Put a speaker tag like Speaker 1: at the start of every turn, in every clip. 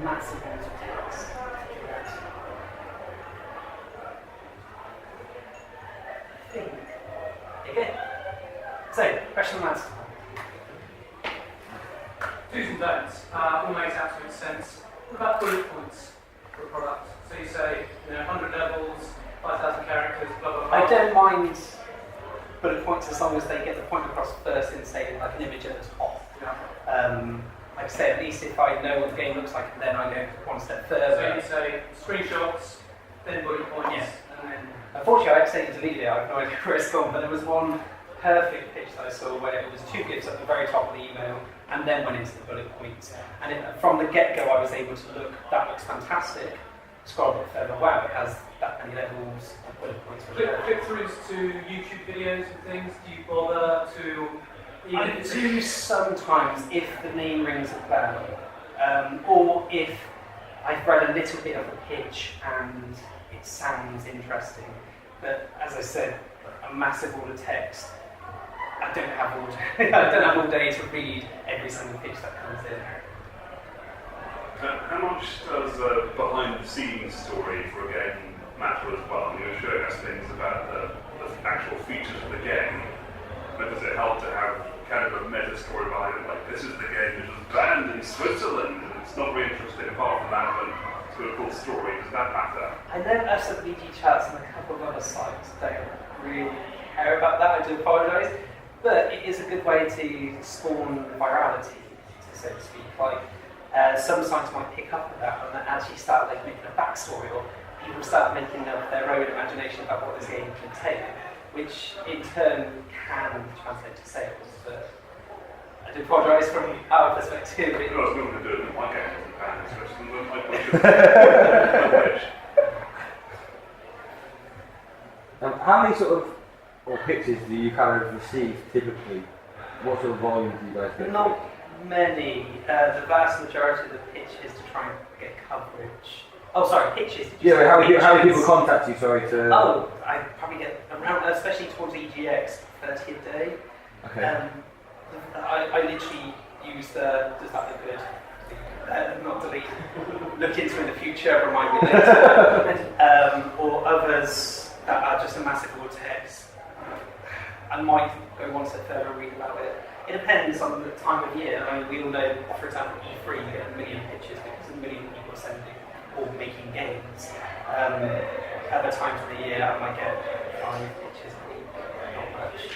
Speaker 1: massive amounts of text. Okay. So, question and answer.
Speaker 2: Do's and don'ts all makes absolute sense. What about bullet points for a product? So you say, 100 levels, 5,000 characters, blah blah blah.
Speaker 1: I don't mind bullet points as long as they get the point across first in, say, like an image at the top.
Speaker 2: Yeah.
Speaker 1: Like I say, at least if I know what the game looks like, and then I go one step further.
Speaker 2: So you say screenshots, then bullet points, and then.
Speaker 1: Unfortunately, I accidentally deleted it. I have no idea where it's gone, but there was one perfect pitch that I saw where it was 2 GIFs at the very top of the email, and then went into the bullet points. And from the get-go, I was able to look. That looks fantastic. Scroll a bit further. Wow, it has that many levels of bullet points.
Speaker 2: Click-throughs to YouTube videos and things. Do you bother to?
Speaker 1: I do sometimes if the name rings a bell, or if I've read a little bit of the pitch and it sounds interesting. But as I said, a massive wall of text. I don't have all day to read every single pitch that comes in.
Speaker 3: How much does a behind-the-scenes story for a game matter as well? You're showing us things about the actual features of the game, but does it help to have kind of a meta story behind it, like this is the game that was banned in Switzerland, and it's not very interesting apart from that, but it's got a cool story. Does that matter?
Speaker 1: I know SWG chats and a couple of other sites don't really care about that. I do apologise, but it is a good way to spawn virality, so to speak. Like some sites might pick up on that and then actually start like making a backstory, or people start making up their own imagination about what this game can take, which in turn can translate to sales. But I do apologise from our perspective.
Speaker 3: I was going to do it in my game as a band, especially
Speaker 4: How many sort of pitches do you kind of receive typically? What sort of volume do you guys get?
Speaker 1: Not many. The vast majority of the pitch is to try and get coverage. Oh, sorry, pitches.
Speaker 4: Yeah, how do people contact you? Sorry to.
Speaker 1: Oh, I probably get around, especially towards EGX, 30 a day.
Speaker 4: Okay.
Speaker 1: I literally use the. Does that look good? Not delete. Look into in the future. Remind me later. Or others that are just a massive wall text. I might go one step further and read about it. It depends on the time of year. I mean, we all know, for example, E3, you get a million pitches because a million people are sending or making games. Other times of the year, I might get 5 pitches a week, not much.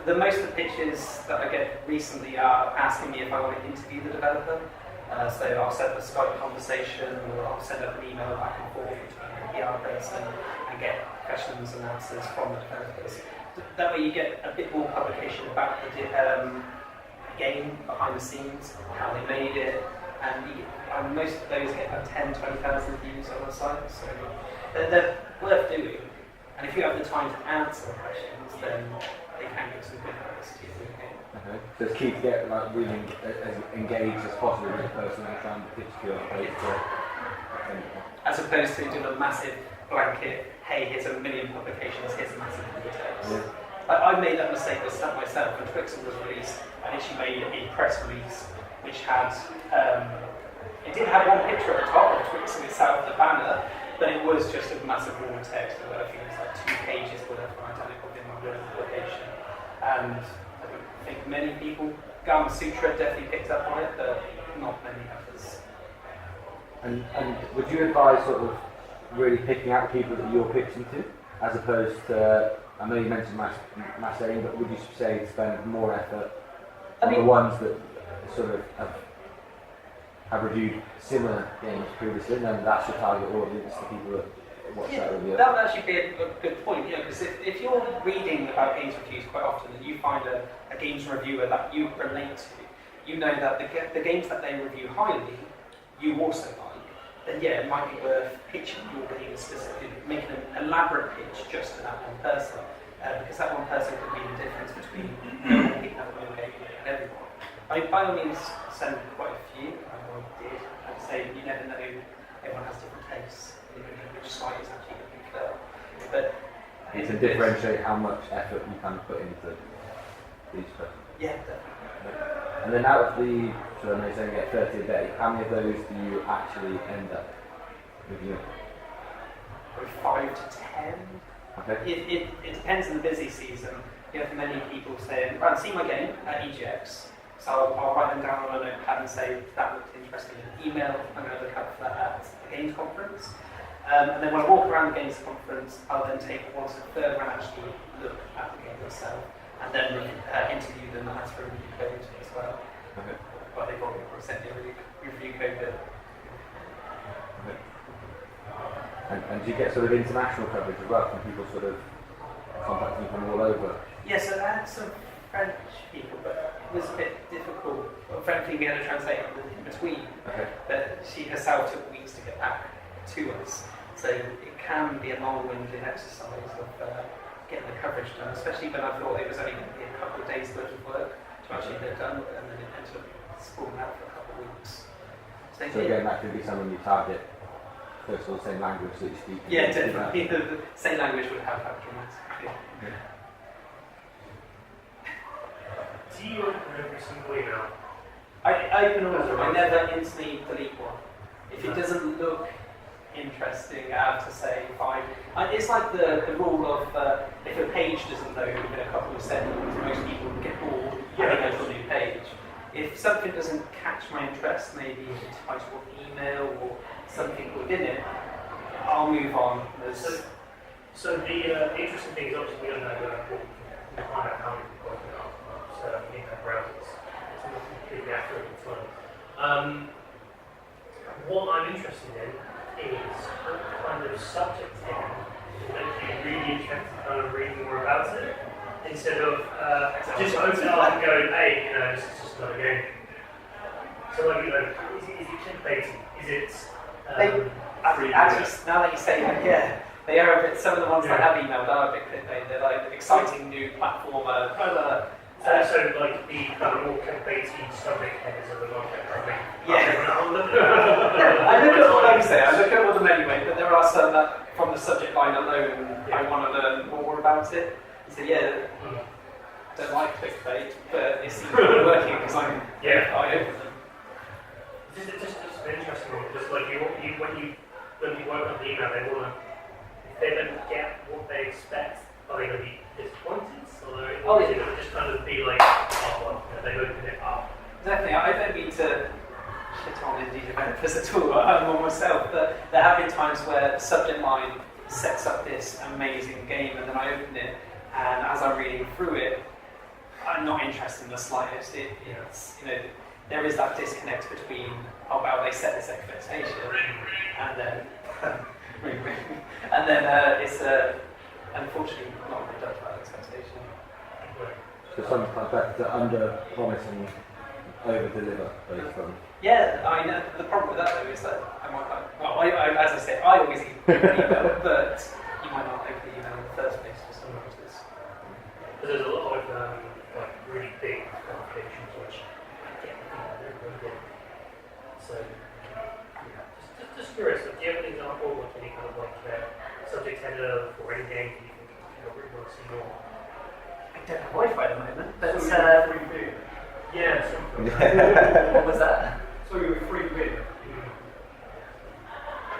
Speaker 1: The most of the pitches that I get recently are asking me if I want to interview the developer. So I'll set up a Skype conversation, or I'll send up an email back and forth between the PR person and get questions and answers from the developers. That way you get a bit more publication about the game behind the scenes, how they made it, and most of those get about 20,000 views on the site, so they're worth doing. And if you have the time to answer the questions, then they can get some good publicity to the game.
Speaker 4: Okay. So it's key to get like really as engaged as possible with the person and try and pitch to your page.
Speaker 1: As opposed to doing a massive blanket, hey, here's a million publications, here's a massive text.
Speaker 4: Yeah.
Speaker 1: I made that mistake myself when Twixel was released. I actually made a press release which had, it did have one picture at the top of Twixel itself, the banner, but it was just a massive wall of text. I think it was like 2 pages worth of identical in my word publication. And I don't think many people, Gama Sutra definitely picked up on it, but not many others.
Speaker 4: And would you advise sort of really picking out people that you're pitching to, as opposed to, I know you mentioned mass aim, but would you say to spend more effort on the ones that sort of have reviewed similar games previously, and then that's your target audience, the people that watch that review?
Speaker 1: That would actually be a good point, because if you're reading about games reviews quite often and you find a games reviewer that you relate to, you know that the games that they review highly, you also like. Then yeah, it might be worth pitching your game specifically, making an elaborate pitch just to that one person, because that one person could be the difference between picking up your game and everyone. I mean, by all means, send quite a few. I did. I'd say you never know. Everyone has different tastes. You don't know which site is actually going to pick it up. But
Speaker 4: you can differentiate how much effort you can put into each person.
Speaker 1: Yeah, definitely.
Speaker 4: And then out of the so I know you're saying you get 30 a day. How many of those do you actually end up reviewing?
Speaker 1: Probably 5 to 10.
Speaker 4: Okay.
Speaker 1: It depends on the busy season. You have many people saying, right, see my game at EGX. So I'll write them down on a notepad and say, that looked interesting. In email, I'm going to look up for that at the Games Conference. And then when I walk around the Games Conference, I'll then take one step further and actually look at the game itself. And then interview them and ask for a review code as well.
Speaker 4: Okay.
Speaker 1: But they've already sent me a review code bit.
Speaker 4: Okay. And do you get sort of international coverage as well from people sort of contacting you from all over?
Speaker 1: Yes, so I had some French people, but it was a bit difficult. Well, frankly, we had a translator in between,
Speaker 4: Okay.
Speaker 1: but she herself took weeks to get back to us. So it can be a long-winded exercise of getting the coverage done, especially when I thought it was only going to be a couple of days worth of work to actually get done, and then it ended up sprawling out for a couple of weeks. So
Speaker 4: again, that could be someone you target. First of all, the same language that you speak.
Speaker 1: yeah, definitely. The same language would have that dramatically.
Speaker 4: Yeah.
Speaker 5: Do you open every single email?
Speaker 1: I open all of them. I never instantly delete one. If it doesn't look interesting, I have to say 5. It's like the rule of if a page doesn't load within a couple of seconds, most people would get bored and they go to a new page. If something doesn't catch my interest, maybe the title of the email or something within it, I'll move on.
Speaker 5: So the interesting thing is obviously we don't know what we can find out how many people open it up. So in our browsers, it's not completely accurate at the time. What I'm interested in is what kind of subject area that you really interested in kind of reading more about it, instead of just open it up and going, hey, this is just another game. So like, is it clickbaity? Is it
Speaker 1: Actually, now that you say that, yeah, they are a bit, some of the ones that I have emailed are a bit clickbait. They're like exciting new platformer,
Speaker 5: so like the kind of more clickbaity subject headers of the market,
Speaker 1: I look at what I say, I look at all of them anyway, but there are some that from the subject line alone, I want to learn more about it. So yeah, don't like clickbait, but it seems to be working because I open them.
Speaker 5: Just an interesting one, just like when you open up the email, they want to, if they don't get what they expect, are they going to be disappointed? Or is it going to just kind of be like, they open it up?
Speaker 1: Definitely, I don't mean to shit on indie developers at all, or myself, but there have been times where the subject line sets up this amazing game and then I open it, and as I'm reading through it, I'm not interested in the slightest. It's, there is that disconnect between, they set this expectation, and then, it's unfortunately not lived up to that expectation.
Speaker 4: So sometimes better to under-promise and over-deliver based on...
Speaker 1: Yeah, I mean, the problem with that though is that I might not, as I said, I always open the email, but you might not open the email in the first place for some reasons.
Speaker 5: There's a lot of really big applications which get they're really good. So, just curious, do you have an example of any kind of subject header for any game that you think you really want to see more?
Speaker 1: I don't have Wi-Fi at the moment, but
Speaker 2: free beer.
Speaker 5: Yeah, something.
Speaker 1: what was that?
Speaker 2: So you're free beer.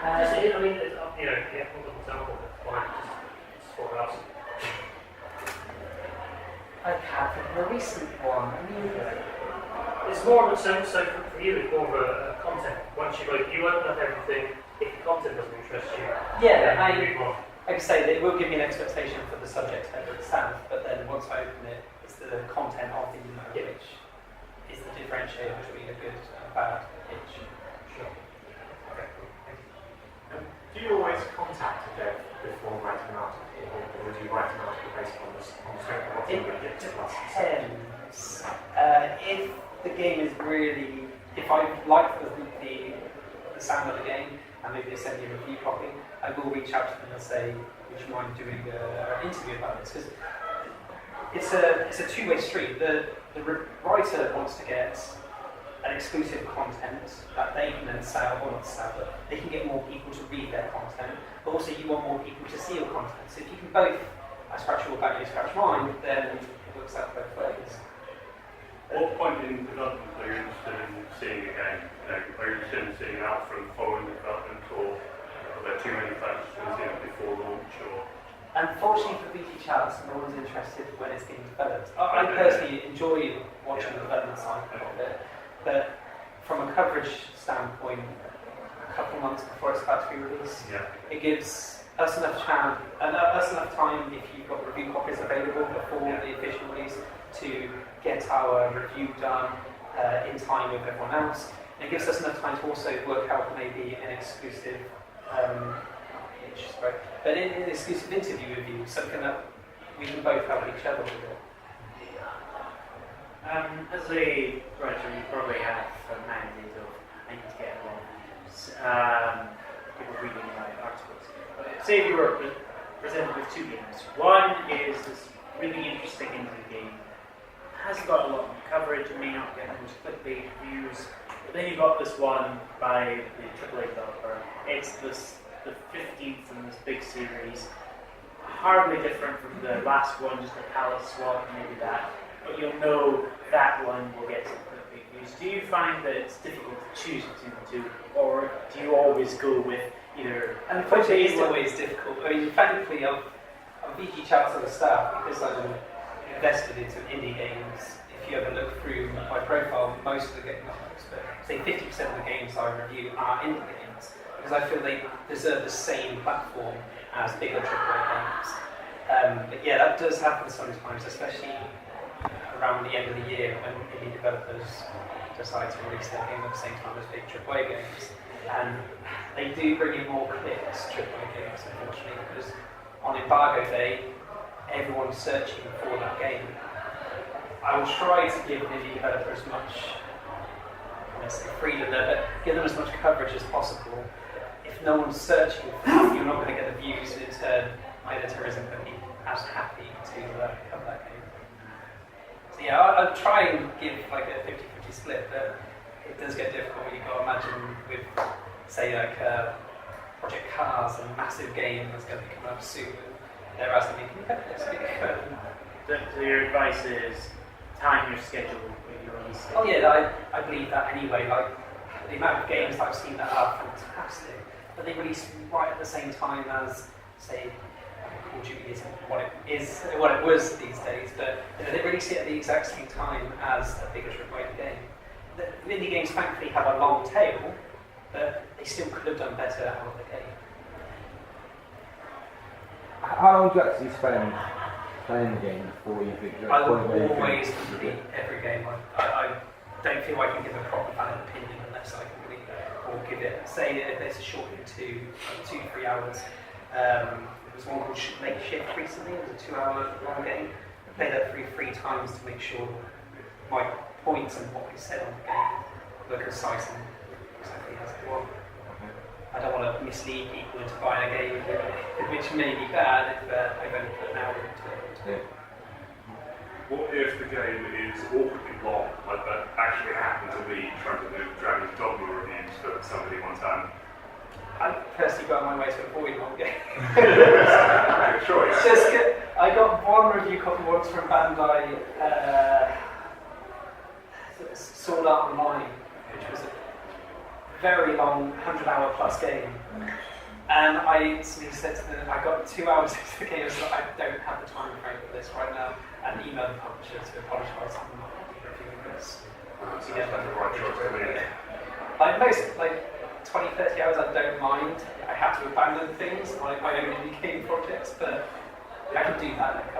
Speaker 5: Just, I mean, it's up, if you have one example, that's fine, just for us.
Speaker 1: Okay, for the recent one,
Speaker 5: It's more of a, so for you, it's more of a content. Once you open up everything, if the content doesn't interest you,
Speaker 1: yeah,
Speaker 5: then you move on.
Speaker 1: like I say, it will give me an expectation for the subject header itself, but then once I open it, it's the content of the email which is the differentiator between a good and a bad pitch.
Speaker 5: Sure. Okay, cool. Thank you.
Speaker 6: Do you always contact a dev before writing an article, or do you write an article based on the strength of what you would get to us?
Speaker 1: Depends. If the game is really, if I like the sound of the game, and maybe they send me a review copy, I will reach out to them and say, would you mind doing an interview about this? Because it's a two-way street. The writer wants to get an exclusive content that they can then sell, or not sell, but they can get more people to read their content, but also you want more people to see your content. So if you can both, I scratch your back, you scratch mine, then it works out both ways.
Speaker 3: What point in development are you interested in seeing a game? Are you interested in seeing out from following the development, or are there too many factors to see it before launch? Or
Speaker 1: Unfortunately for VG chats, no one's interested when it's being developed. I personally enjoy watching the development cycle of it, but from a coverage standpoint, a couple of months before it's about to be released, it gives us enough time, if you've got review copies available before the official release, to get our review done in time with everyone else. And it gives us enough time to also work out maybe an exclusive but in an exclusive interview with you, something that we can both help each other with it.
Speaker 7: As a writer, you probably have a mandate of I need to get a lot of views, people reading my articles. But say if you were presented with two games. One is this really interesting indie game, hasn't got a lot of coverage, and may not get most clickbait views. But then you've got this one by the AAA developer. It's the 15th in this big series, hardly different from the last one, just a palette swap, maybe that. But you'll know that one will get some clickbait views. Do you find that it's difficult to choose between the two, or do you always go with either?
Speaker 1: Unfortunately, it's always difficult. I mean, thankfully, I'm VG chats on the staff because I'm invested into indie games. If you ever look through my profile, most of the games, but say 50% of the games I review are indie games, because I feel they deserve the same platform as bigger AAA games. But yeah, that does happen sometimes, especially around the end of the year when indie developers decide to release their game at the same time as big AAA games. And they do bring in more clicks, AAA games, unfortunately, because on embargo day, everyone's searching for that game. I will try to give indie developers as much freedom there, but give them as much coverage as possible. If no one's searching for it, you're not going to get the views, and in turn, my editor isn't going to be as happy to cover that game. So yeah, I'll try and give like a 50-50 split, but it does get difficult. You've got to imagine with, say, like Project Cars, a massive game that's going to be coming up soon, and they're asking me, can you cover this?
Speaker 7: So your advice is time your schedule with your release schedule?
Speaker 1: Oh yeah, I believe that anyway. Like the amount of games I've seen that are fantastic, but they release right at the same time as, say, Call of Duty isn't what it was these days, but they release it at the exact same time as a bigger AAA game. The indie games thankfully have a long tail, but they still could have done better out of the game.
Speaker 4: How long do you actually spend playing the game before you think you're
Speaker 1: I
Speaker 4: at a
Speaker 1: will
Speaker 4: point where you
Speaker 1: always
Speaker 4: think
Speaker 1: complete every game. I don't feel I can give a proper valid opinion unless I complete it, or give it, say if it's a short 2-3 hours. There was one called Late Shift recently, it was a 2-hour long game. I played that 3 times to make sure my points and what I said on the game were concise and exactly as it was. I don't want to mislead people into buying a game which may be bad if I've only put an hour into it.
Speaker 4: Yeah.
Speaker 3: What if the game is awkwardly long? Like that actually happened to me trying to do Dragon's Dogma reviews for somebody one time.
Speaker 1: I personally go on my way to avoid long game.
Speaker 3: Good choice.
Speaker 1: I got one review copy once from Bandai, Sword Art Online, which was a very long 100-hour plus game. And I said to them, I got 2 hours into the game, so I don't have the time frame for this right now, and emailed the publisher to apologise for not reviewing this.
Speaker 3: So that's the right choice to me.
Speaker 1: Like most, 20-30 hours I don't mind. I have to abandon things, like my own indie game projects, but I can do that.